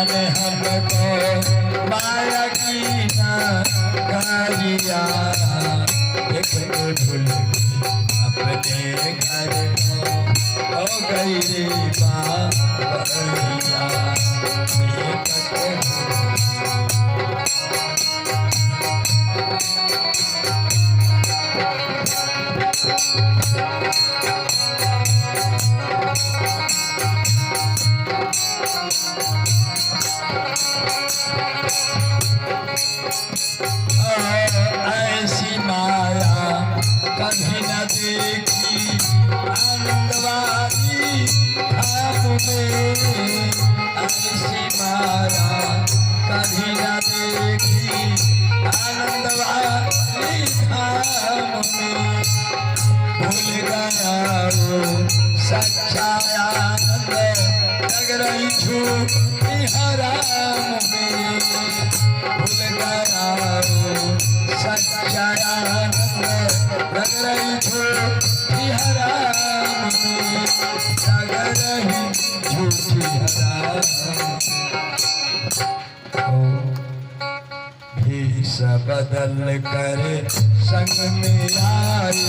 ने हमको माया की नगरिया देख के भूल अपने घर को हो गई रे बाबरिया ऐसी माया कभी न देखी आनंद वाली धाम में। ऐसी माया कभी न देखी आनंद वाली धाम में। भूल गया वो सच्चा आनंद लग रही झूठी हराम में। भूल गया सच्चा आनंद लग रही झूठी हराम में। लग रही झूठी हराम भेष बदल कर संग में आए।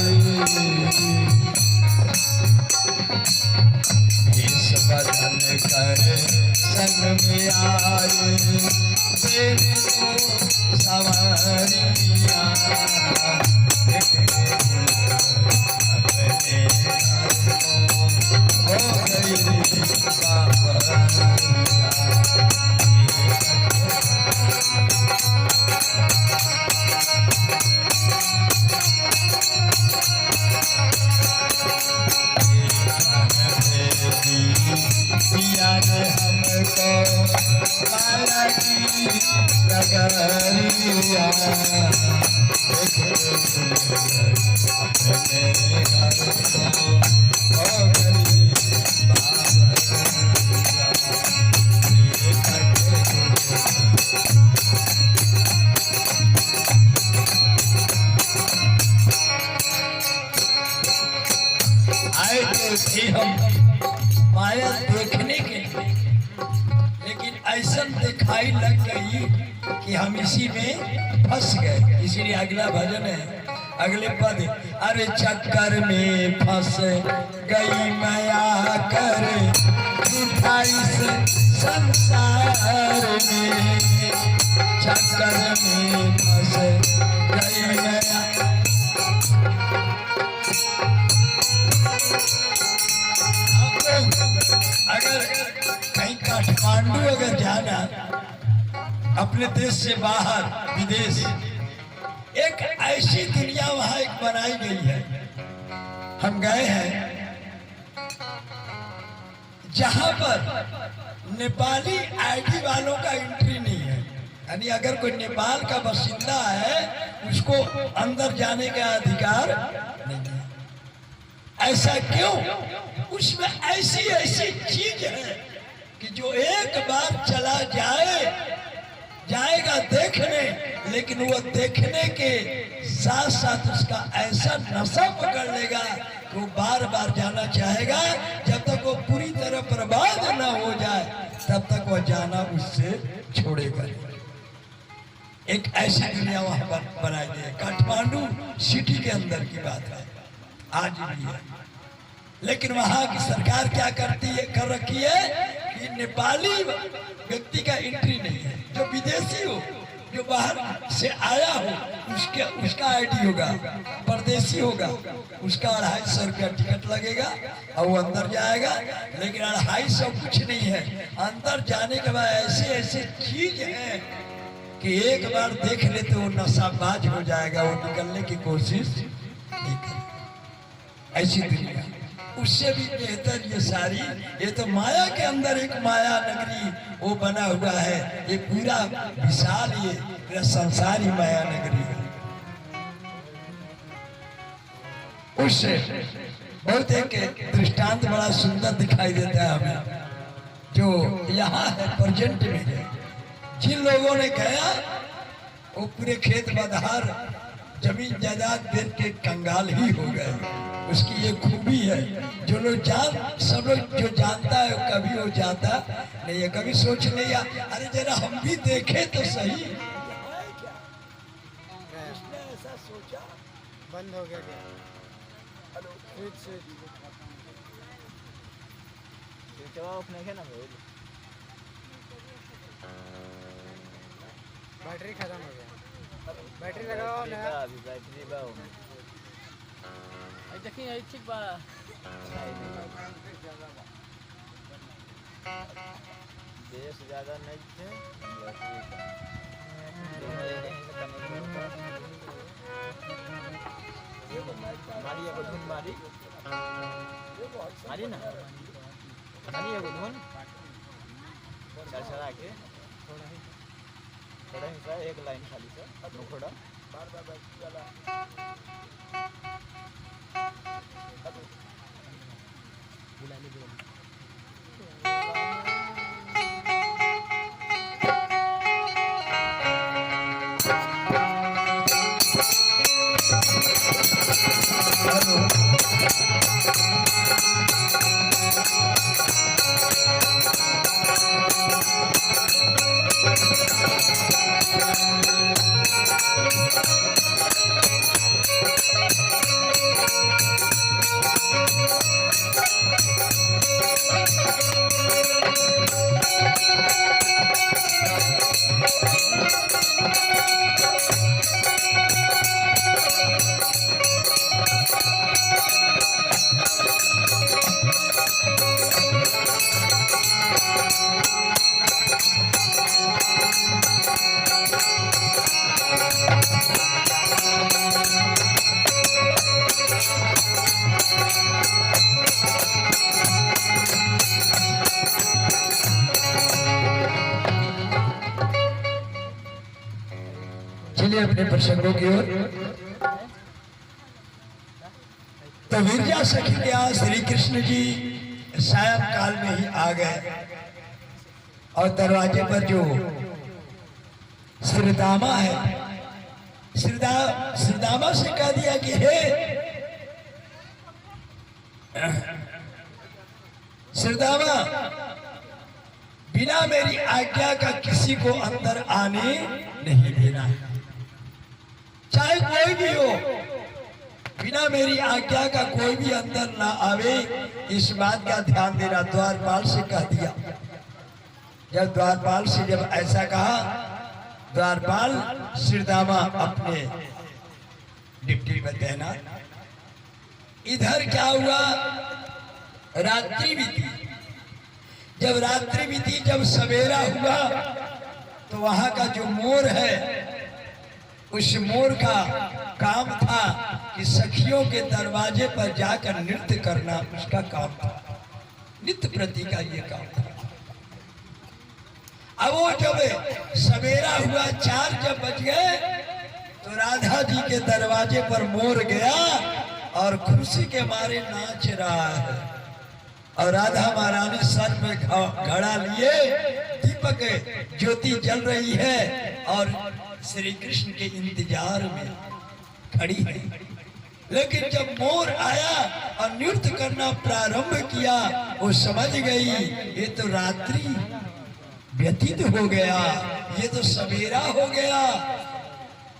भेष बदल कर संग में आए। तेरे को सवारिया अपने हो गई पिया ने हमको माया की नगरिया अपने घर को हो गई आए थे हम माया देखने के लिए, लेकिन ऐसा दिखाई लग गई कि हम इसी में फंस गए। इसीलिए अगला भजन है, अगले पद, अरे चक्कर में फंस गई माया कर झूठा इस संसार में। चक्कर में फंस गई माया अगर कहीं काठमांडू अगर जाना अपने देश से बाहर विदेश, एक ऐसी दुनिया वहां एक बनाई गई है। हम गए हैं जहां पर नेपाली आईडी वालों का एंट्री नहीं है। यानी अगर कोई नेपाल का बासिंदा है उसको अंदर जाने का अधिकार नहीं है। ऐसा क्यों? उसमें ऐसी ऐसी चीज है कि जो एक बार चला जाएगा देखने, लेकिन वो देखने के साथ साथ उसका ऐसा नशा पकड़ लेगा कि वो बार बार जाना चाहेगा। जब तक वो पूरी तरह बर्बाद न हो जाए तब तक वो जाना उससे छोड़ेगा। एक ऐसी दुनिया वहां पर बनाई गई है। काठमांडू सिटी के अंदर की बात है, आज भी है। लेकिन वहां की सरकार क्या करती है, कर रखी है कि नेपाली व्यक्ति का एंट्री नहीं है। जो विदेशी हो, जो बाहर से आया हो, उसका आईडी होगा। परदेशी होगा उसका 250 रुपया टिकट लगेगा और वो अंदर जाएगा। लेकिन 250 कुछ नहीं है। अंदर जाने के बाद ऐसी ऐसी चीज है कि एक बार देख लेते वो नशाबाज हो जाएगा, वो निकलने की कोशिश नहीं करेगा। ऐसी दुनिया, उससे भी बेहतर ये सारी, ये तो माया के अंदर एक माया नगरी वो बना हुआ है। ये पूरा विशाल ये पूरा संसार ही माया नगरी है। उससे बहुत एक दृष्टांत बड़ा सुंदर दिखाई देता है हमें, जो यहाँ है प्रेजेंट में है। जिन लोगों ने गया वो पूरे खेत बधार जमीन जायदाद देख के कंगाल ही हो गए। उसकी ये खूबी है, जो लोग सब लोग जो जानता है कभी वो जाता नहीं है, कभी सोच नहीं अरे जरा हम भी देखें तो सही। ऐसा सोचा बंद हो गया क्या? हेलो बैटरी खत्म हो गया, बैटरी लगाओ ना। अभी बैटरी लगाओ, देखिए ठीक बा देश ज़्यादा नहीं थे। मारी एगो धुन मारी मारी ना मारी एगो धुन चढ़ा के थोड़ा हिस्सा एक लाइन खाली से थोड़ा बार बार बैटरी वाला चलिए अपने प्रसंगों की ओर। तो विरजा सखी के यहाँ श्री कृष्ण जी सायं काल में ही आ गए और दरवाजे पर जो श्रीदामा है, श्रीदामा से कह दिया कि हे श्रीदामा, बिना मेरी आज्ञा का किसी को अंदर आने नहीं देना है, चाहे कोई भी हो, बिना मेरी आज्ञा का कोई भी अंदर ना आवे, इस बात का ध्यान देना। द्वारपाल से कह दिया। जब द्वारपाल से जब ऐसा कहा, द्वारपाल श्रीदामा अपने डिप्टी में तैनात। इधर क्या हुआ, रात्रि बीती। जब रात्रि बीती, जब सवेरा हुआ, तो वहां का जो मोर है, उस मोर का काम था कि सखियों के दरवाजे पर जाकर नृत्य करना, उसका काम था, नित्य प्रति का ये काम था। अब वो जब सवेरा हुआ, 4 जब बज गए, तो राधा जी के दरवाजे पर मोर गया और खुशी के मारे नाच रहा है। और राधा महारानी सर में घड़ा लिए, दीपक ज्योति जल रही है और श्री कृष्ण के इंतजार में खड़ी है। लेकिन जब मोर आया और नृत्य करना प्रारंभ किया, वो समझ गई ये तो रात्रि व्यतीत हो गया, ये तो सवेरा हो गया,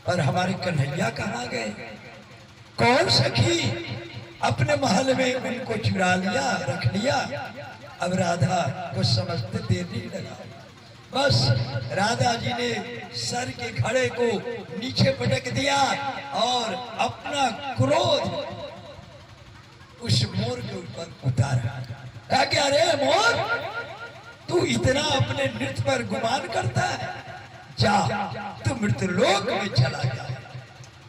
और हमारे कन्हैया कहाँ गए? कौन सखी अपने महल में उनको चुरा लिया, रख लिया। अब राधा को समझते देर नहीं लगा, बस राधा जी ने सर के घड़े को नीचे पटक दिया और अपना क्रोध उस मोर के ऊपर उतारा। कहा कि अरे मोर, तू इतना अपने नृत्य पर गुमान करता है, जा तू मृत्यलोक में चला जा।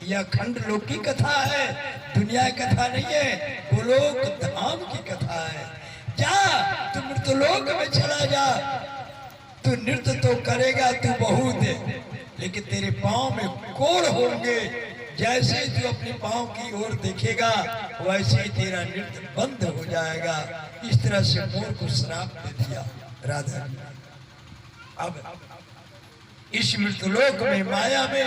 यह खंड लोक की कथा है, दुनिया की कथा नहीं है, गोलोक धाम की कथा है। जा तू मृत्यलोक में चला जा। तू नृत्य तो करेगा तू बहुत, लेकिन तेरे पांव में कोड़ होंगे। जैसे ही तू अपने पांव की ओर देखेगा, वैसे ही तेरा नृत्य बंद हो जाएगा। इस तरह से मोर को श्राप दे दिया राधा। अब इस मृतलोक में माया में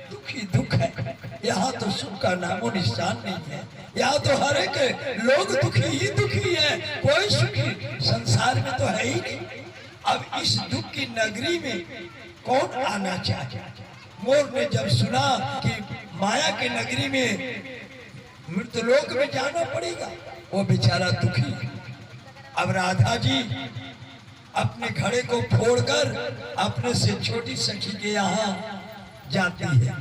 दुख ही दुख है। यहाँ तो सुख का नामो निशान नहीं है। यहाँ तो हर एक लोग दुखी ही दुखी है, कोई सुखी संसार में तो है ही नहीं। अब इस दुख की नगरी में कौन आना चाहे? मोर ने जब सुना कि माया की नगरी में मृतलोक में जाना पड़ेगा, वो बेचारा दुखी। अब राधा जी अपने घड़े को फोड़कर अपने से छोटी सखी के यहाँ जाती है।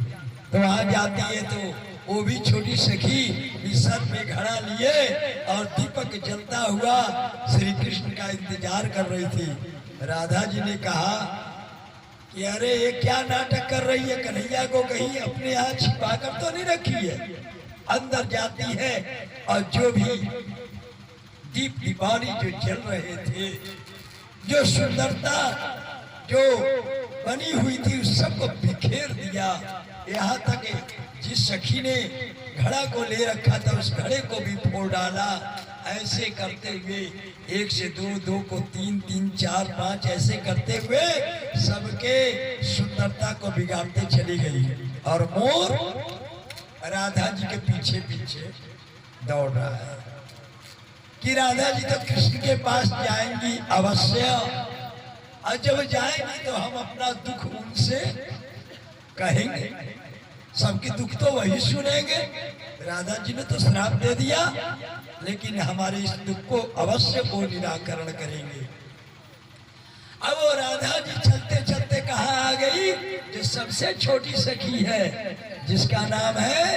तो वहां जाती है तो वो भी छोटी सखी सर में घड़ा लिए और दीपक जलता हुआ श्री कृष्ण का इंतजार कर रही थी। राधा जी ने कहा कि अरे ये क्या नाटक कर रही है, कन्हैया को कहीं अपने यहाँ छिपा कर तो नहीं रखी है। अंदर जाती है और जो भी दीप दीपावली जो जल रहे थे, जो सुंदरता जो बनी हुई थी, उस सबको बिखेर दिया। यहाँ तक जिस सखी ने घड़ा को ले रखा था उस घड़े को भी फोड़ डाला। ऐसे करते हुए एक से दो, दो को तीन, तीन चार पांच, ऐसे करते हुए सबके सुंदरता को बिगाड़ते चली गई। और मोर राधा जी के पीछे पीछे दौड़ रहा है कि राधा जी तो कृष्ण के पास जाएंगी अवश्य, और जब जाएंगी तो हम अपना दुख उनसे कहेंगे, सबके दुख तो वही सुनेंगे। राधा जी ने तो श्राप दे दिया, लेकिन हमारे इस दुख को अवश्य वो निराकरण करेंगे। अब वो राधा जी चलते चलते कहाँ आ गई? जो सबसे छोटी सखी है, जिसका नाम है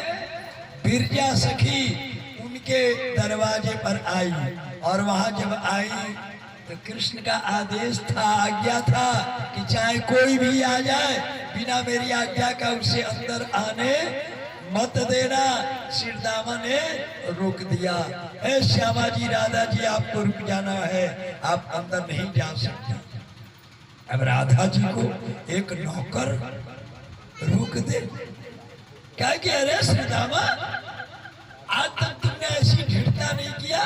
बिरजा सखी, उनके दरवाजे पर आई। और वहां जब आई तो कृष्ण का आदेश था, आज्ञा था कि चाहे कोई भी आ जाए, बिना मेरी आज्ञा का उसे अंदर आने मत देना। श्रीदामा ने रोक दिया, हे श्यामा जी, राधा जी आपको रुक जाना है, आप अंदर नहीं जा सकते। अब राधा जी को एक नौकर रोक दे, क्या कि अरे श्रीदामा, आज तक तुमने ऐसी ढिठता नहीं किया,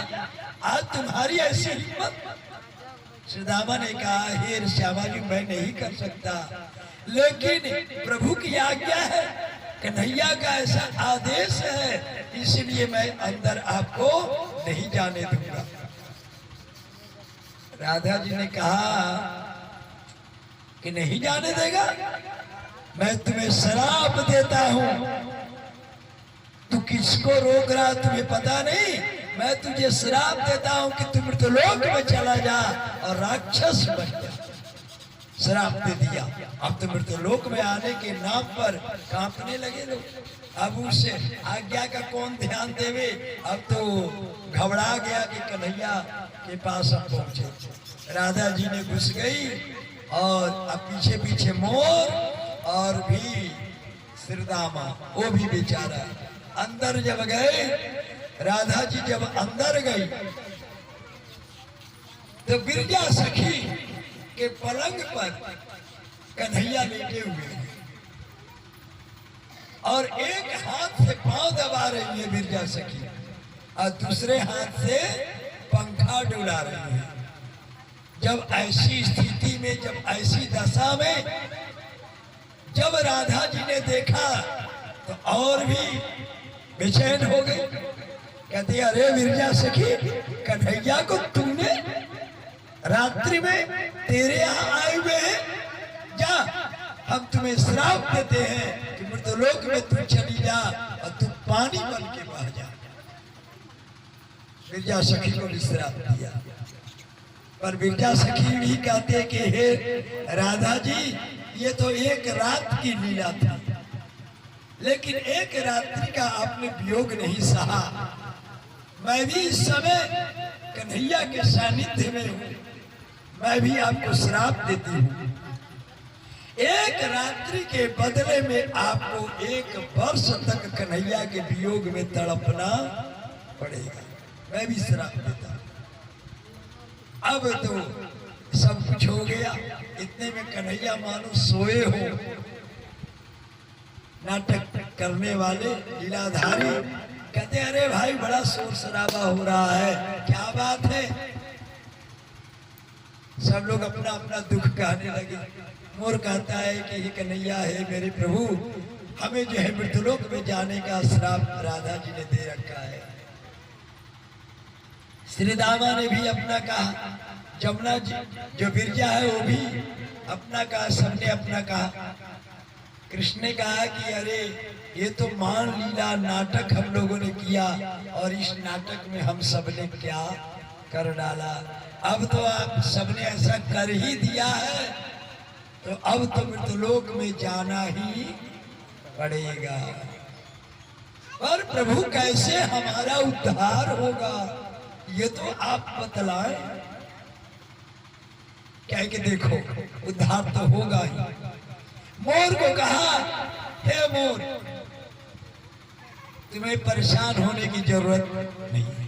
आज तुम्हारी ऐसी हिम्मत। श्रीदामा ने कहा, हे श्यामा जी, मैं नहीं कर सकता, लेकिन प्रभु की आज्ञा है, कन्हैया का ऐसा आदेश है, इसलिए मैं अंदर आपको नहीं जाने दूंगा। राधा जी ने कहा कि नहीं जाने देगा, मैं तुम्हें श्राप देता हूं। तू किसको रोक रहा तुम्हें पता नहीं? मैं तुझे श्राप देता हूं कि तू मृतलोक में चला जा और राक्षस बन जा। श्राप दे दिया। अब तो मृतलोक में आने के नाम पर कांपने लगे लोग। अब उसे आज्ञा का कौन ध्यान देवे? अब तो घबरा गया कि कन्हैया के पास हम पहुंचे। राधा जी ने घुस गई और अब पीछे पीछे मोर और भी श्रीदामा, वो भी बेचारा। अंदर जब गए, राधा जी जब अंदर गई तो बिरजा सखी के पलंग पर कन्हैया लेटे हुए और एक हाथ से पांव दबा रही है बिरजा सखी और दूसरे हाथ से पंखा डुला रही है। जब ऐसी स्थिति में, जब ऐसी दशा में जब राधा जी ने देखा तो और भी बेचैन हो गए। कहती, अरे बिरजा सखी, कन्हैया को तुमने रात्रि में तेरे यहाँ आए हुए हैं, जा, हम तुम्हें श्राप देते हैं कि मृतलोक में तू चली जा और तू पानी बन के बह जा। बिरजा सखी को भी श्राप दिया, पर बिरजा सखी भी कहते कि हे राधा जी, ये तो एक रात की लीला थी, लेकिन एक रात्रि का आपने वियोग नहीं सहा। मैं भी इस समय कन्हैया के सानिध्य में हूं, मैं भी आपको श्राप देती हूँ। एक रात्रि के बदले में आपको 1 वर्ष तक कन्हैया के वियोग में तड़पना पड़ेगा। मैं भी श्राप देता हूँ। अब तो सब कुछ हो गया, इतने में कन्हैया मानो सोए हो। नाटक करने वाले लीलाधारी कहते, अरे भाई, बड़ा शोर शराबा हो रहा है, क्या बात है? सब लोग अपना अपना दुख कहने लगे। मोर कहता है कि ये कन्हैया है मेरे प्रभु, हमें जो है मृतलोक में जाने का श्राप राधा जी ने दे रखा है। श्री दामा ने भी अपना कहा, जमुना जी जो बिरजा है वो भी अपना कहा, सबने अपना कहा। कृष्ण ने कहा कि अरे ये तो मान लीला नाटक हम लोगों ने किया और इस नाटक में हम सबने क्या कर डाला। अब तो आप सबने ऐसा कर ही दिया है तो अब तो मृतलोक में जाना ही पड़ेगा। पर प्रभु कैसे हमारा उद्धार होगा ये तो आप बतलाएं। क्या कि देखो उद्धार तो होगा ही। मोर को कहा, हे मोर तुम्हें परेशान होने की जरूरत नहीं है,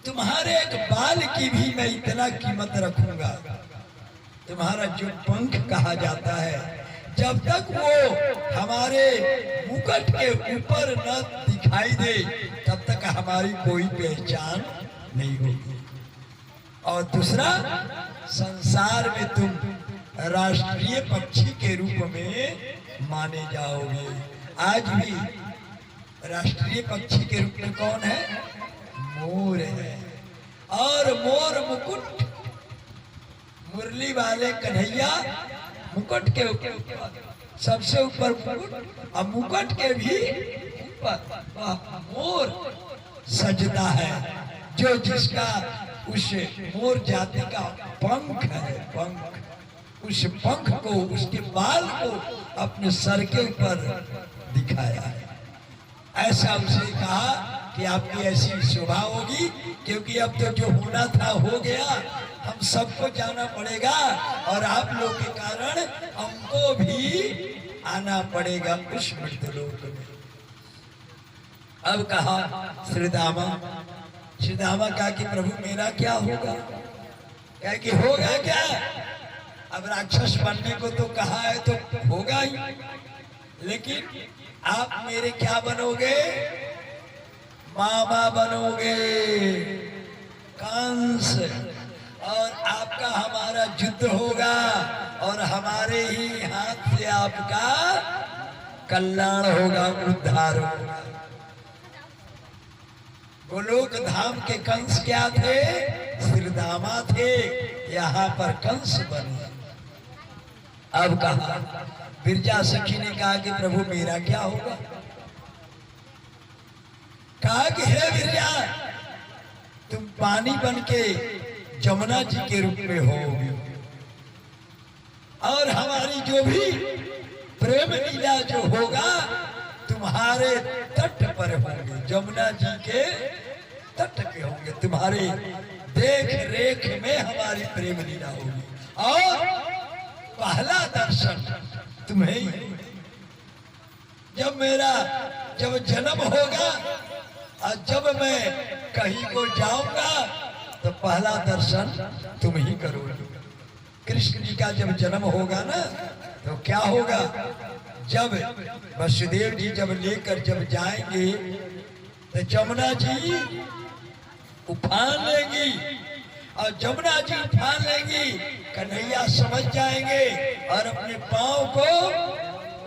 तुम्हारे एक बाल की भी मैं इतना कीमत रखूंगा। तुम्हारा जो पंख कहा जाता है जब तक वो हमारे मुकुट के ऊपर न दिखाई दे तब तक हमारी कोई पहचान नहीं होगी। और दूसरा, संसार में तुम राष्ट्रीय पक्षी के रूप में माने जाओगे। आज भी राष्ट्रीय पक्षी के रूप में कौन है? मोर है। और मोर मुकुट, मुरली वाले कन्हैया मुकुट के ऊपर, सबसे ऊपर मुकुट और मुकुट के भी ऊपर मोर सजदा है, जो जिसका उस मोर जाति का पंख है। पंख, उस पंख को, उसके बाल को अपने सर के ऊपर दिखाया है। ऐसा उसे कहा कि आपकी ऐसी शोभा होगी, क्योंकि अब तो जो होना था हो गया, हम सबको जाना पड़ेगा और आप लोग के कारण हमको भी आना पड़ेगा उस मृतलोक में। अब कहा श्री दामा कहा कि प्रभु मेरा क्या होगा? क्या कि होगा क्या? अब राक्षस बनने को तो कहा है तो होगा ही, लेकिन आप मेरे क्या बनोगे? मामा बनोगे, कंस। और आपका हमारा युद्ध होगा और हमारे ही हाथ से आपका कल्याण होगा, उद्धार होगा। गोलोक धाम के कंस क्या थे? श्रीदामा थे, यहाँ पर कंस बने। अब कहा, बिरजा सखी ने कहा कि प्रभु मेरा क्या होगा? कहा कि हे बिरजा, तुम पानी बन के जमुना जी के रूप में होगे और हमारी जो भी प्रेम लीला जो होगा तुम्हारे तट पर होंगे, जमुना जी के तट पे होंगे, तुम्हारे देख रेख में हमारी प्रेम लीला होगी। और पहला दर्शन तुम्हें ही, जब जन्म होगा और जब मैं कहीं को जाऊंगा तो पहला दर्शन तुम ही करोगे। कृष्ण जी का जब जन्म होगा ना तो क्या होगा? जब वसुदेव जी जब लेकर जब जाएंगे तो जमुना जी उफान लेंगी, और जमुना जी उफान लेंगी, कन्हैया समझ जाएंगे और अपने पांव को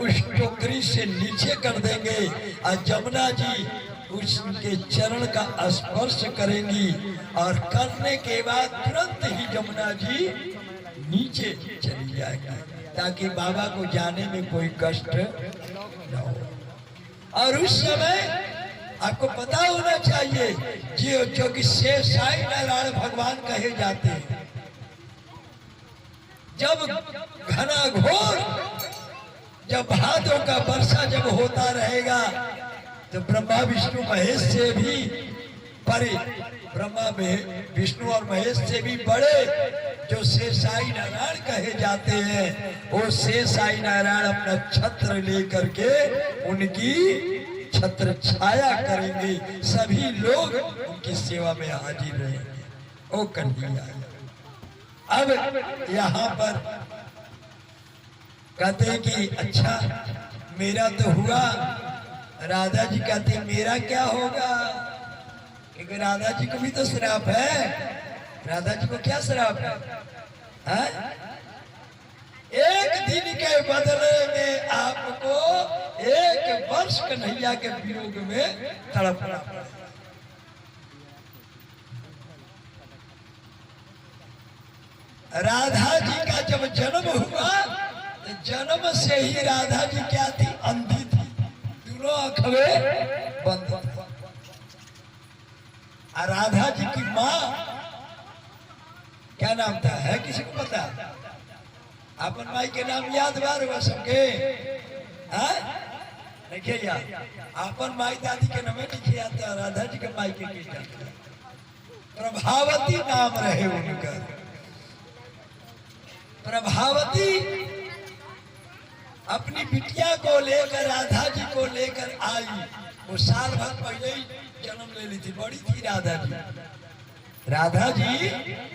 उस टोकरी से नीचे कर देंगे और जमुना जी उसके चरण का स्पर्श करेंगी और करने के बाद तुरंत ही जमुना जी नीचे चली जाएगी, ताकि बाबा को जाने में कोई कष्ट न हो। और उस समय आपको पता होना चाहिए जो कि शेष साई नारायण भगवान कहे जाते हैं, जब घना घोर जब भादों का वर्षा जब होता रहेगा तो ब्रह्मा विष्णु महेश से भी परे, ब्रह्मा में विष्णु और महेश से भी बड़े जो शेषाई नारायण कहे जाते हैं, वो शेषाई नारायण अपना छत्र लेकर के उनकी छत्र छाया करेंगे, सभी लोग उनकी सेवा में हाजिर रहेंगे। ओ कन्हैया, अब यहाँ पर कहते हैं कि अच्छा मेरा तो हुआ, राधा जी कहते मेरा क्या होगा? क्योंकि राधा जी को भी तो श्राप है। राधा जी को क्या श्राप है? दिन के बदले में आपको 1 वर्ष कन्हैया के वियोग में तड़पना पड़ा। राधा जी का जब जन्म हुआ तो जन्म से ही राधा जी क्या थी? अंधी थी, दोनों आंखें बंद थी। और राधा जी की माँ क्या नाम था? है किसी को पता? अपन माई के नाम याद बार हुआ सबके? देखिए यार, अपन माई दादी के नाम लिखे आता, राधा जी के माई के प्रभावती नाम रहे उनका। प्रभावती अपनी बिटिया को लेकर, राधा जी को लेकर आई। वो साल भर पहले ही जन्म ले ली थी, बड़ी थी राधा जी। राधा जी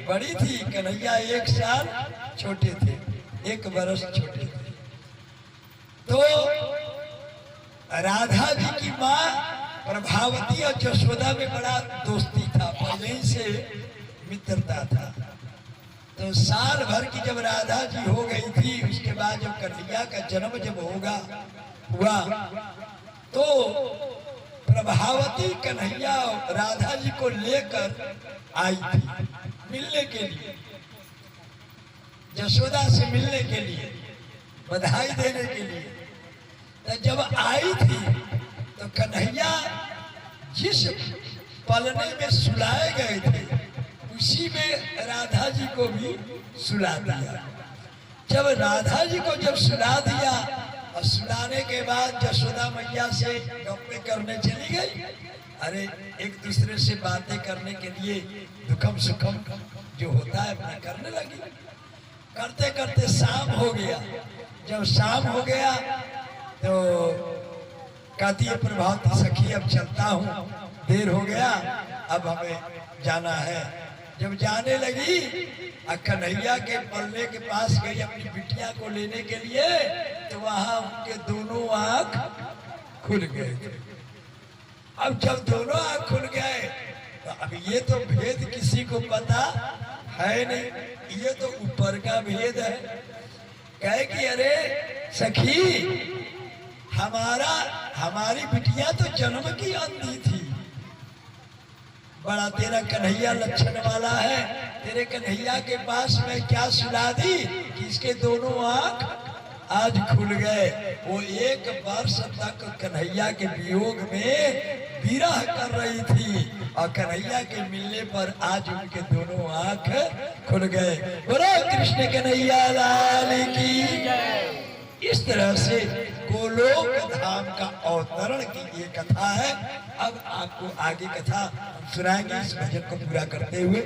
बड़ी थी, कन्हैया 1 साल छोटे थे, 1 बरस छोटे थे। तो राधा जी की माँ प्रभावती और यशोदा में बड़ा दोस्ती था, पहले ही से मित्रता था। तो साल भर की जब राधा जी हो गई थी, उसके बाद जब कन्हैया का जन्म जब हुआ तो प्रभावती कन्हैया राधा जी को लेकर आई थी मिलने के लिए, यशोदा से मिलने के लिए, बधाई देने के लिए। तो जब आई थी तो कन्हैया जिस पलने में सुलाए गए थे उसी में राधा जी को भी सुला दिया। जब राधा जी को जब सुला दिया और सुलाने के बाद यशोदा मैया से गप्पे करने चली गई। अरे एक दूसरे से बातें करने के लिए दुखम सुखम जो होता है अपना करने लगी। करते करते शाम हो गया। जब शाम हो गया तो कहती है प्रभावती सखी अब चलता हूँ, देर हो गया, अब हमें जाना है। जब जाने लगी कन्हैया के पलने के पास गई अपनी बिटिया को लेने के लिए, तो वहां उनके दोनों आंख खुल गए। अब जब दोनों आंख खुल गए तो अब ये तो भेद किसी को पता है नहीं, ये तो ऊपर का भेद है। कहे कि अरे सखी, हमारी बिटिया तो जन्म की अंधी थी, बड़ा तेरा कन्हैया लक्षण वाला है, तेरे कन्हैया के पास में क्या सुला दी कि इसके दोनों आंख आज खुल गए। वो 1 वर्ष तक कन्हैया के वियोग में विरह कर रही थी और कन्हैया के मिलने पर आज उनके दोनों आंख खुल गए। बोलो कृष्ण कन्हैया लाल की। इस तरह से गोलोक धाम का अवतरण की ये कथा है। अब आपको आगे कथा सुनाएंगे इस भजन को पूरा करते हुए।